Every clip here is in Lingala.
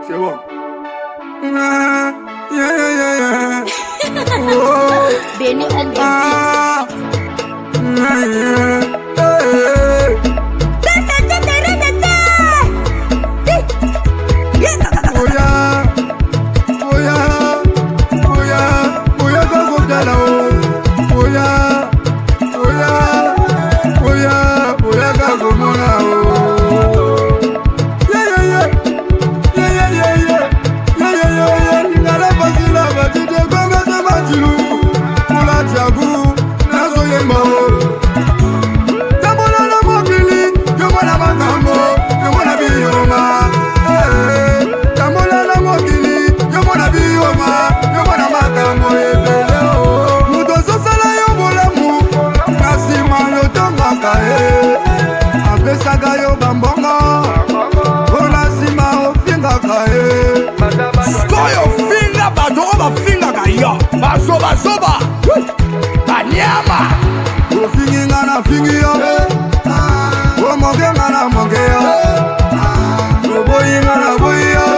C'est bon. Yeah, yeah, yeah, yeah. Oh. Benny on the yo bambongo ona sima ofingaka Skoyo finga badoro bafingaka yo bazobazoba banyama ofingi nga na fingi yo omoke nga na moke yo oboyi nga na boyi yo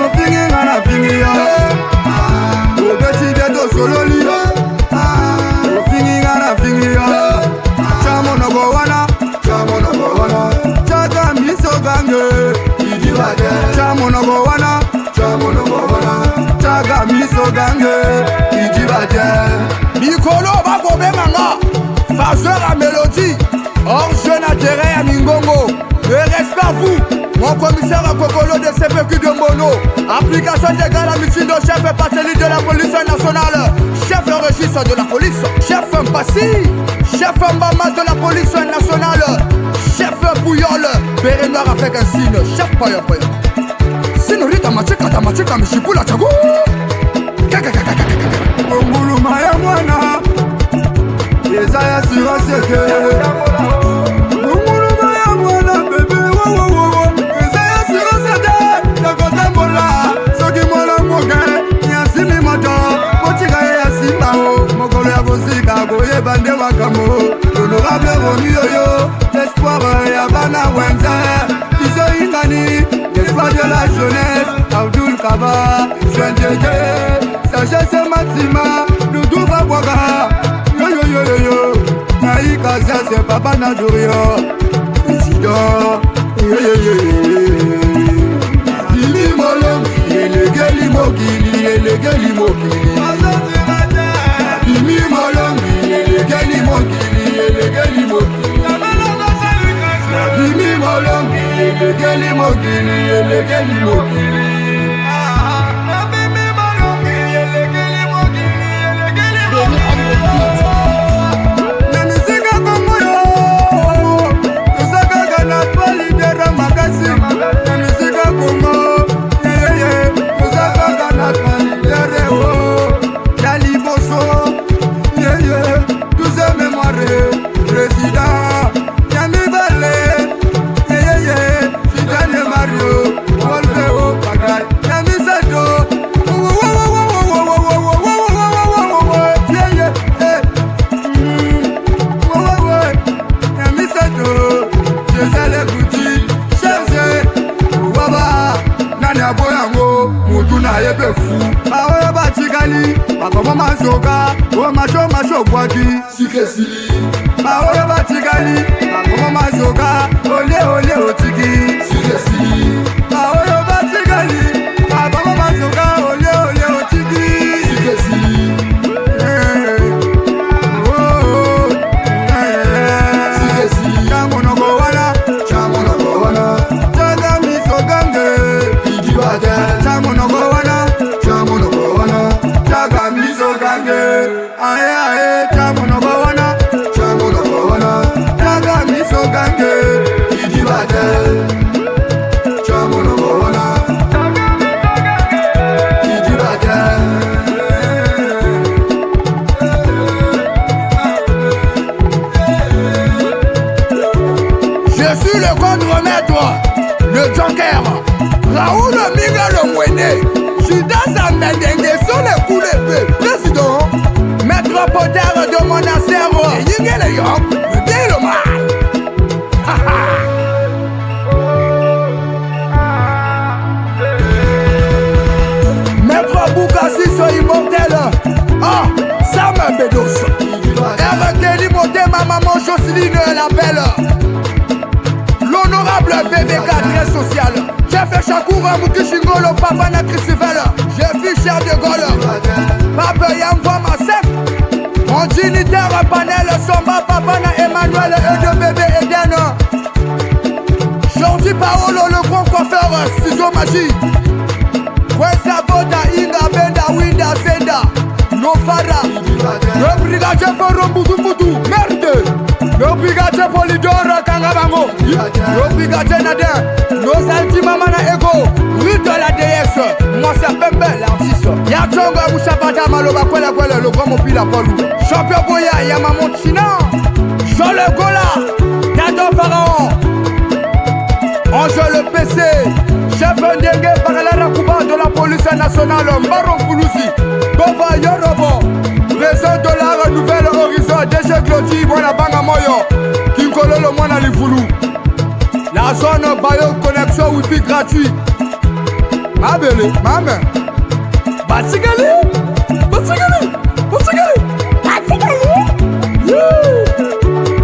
ofingi nga na fingi yo obetide tosololi ofingi nga na fingi yo chamonoko wana chaga miso gange chamonoko wana chaga miso gange ijibate mikolo bakobenganga phaseur à mélodie orge na terrain ya mingongo. Le respect à vous, mon commissaire à Kokolo de CPQ de Mono. Application d'égale à Michindo, chef Pateli de la police nationale, chef registre de la police, chef Mbassi, chef Mbama de la police nationale, chef Bouyol, béret noir avec un signe, chef Paya Paya. Senorita Machika Michipula Chago. Onguluma ya mwana eza ya siroseke Onguluma ya mwana bebe wowowowo eza ya siroseke nakotambola soki mwana moke yasimi moto motika ye yasimao mokolo ya kosika koyeba nde makambo honorable roni yoyo l'espoir ya bana wenze biso ingani l'espoir de la jeunesse Abdul Kaba Swenjeke sagesse matima luduva bwaga yoyoyoyoyo naika zase papa na durio président ili molongi elegeli mokili ili molongi elegeli mokili ili molongi elegeli mokili aoyo batikali bakoma mazoka o masho bwaki sikesili aoyo batikali bakoma mazoka ole otiki sikesili aoyo batikali bakoma mazoka ole otiki sikesili chamonoko wana chaga miso gange idibade chamonoko wana chaga miso gange aye chamonoko wana chaga miso gange idibade chamonoko wana idibade Je suis le contre-maître, le Joker, Raoul Minga le Mwene, Judas Amendenge sur les coups d'épée, président, maître poteur de mon acero, Yingele Yok, le Shakura Mukishingolo, papa na Christivel. J'ai vu Cher de Gaulle. Papa Yamva Masek. Mon dignitaire panel Somba, papa na Emmanuel et de bébé Eden. Jordi Paolo, le grand coiffeur, ciseaux magie. Kwesa Boda, Inga, Benda, Winda, Senda. Nofara. Le brigadier Foro Mbutu, merde. Le brigadier Polidor, Kangabango. Le brigadier Nadin. Nos Altimamana Ego. Rue de la déesse. Moi c'est Pembe, l'artiste. Yatonga Moussabata Maloba Kwela Kwela, le grand Mopila Polou. Champion Boya, Yamamon China. Jean Le Gola. Tato Pharaon. Ange le PC. Chef Ndengue Paralera Kuba de la police nationale. Baron Koulousi. Bova Yorobo. Président de la Nouvelle Horizon. DG Gloti, Mwana Banga Moyo. Kinkolo le Mwana Lifoulou. La zone Bayo Connexion Wi-Fi gratuit. Ma belle, ma main. Batigali.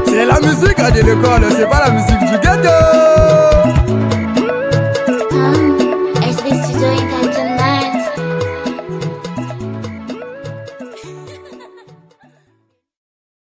C'est la musique de l'école.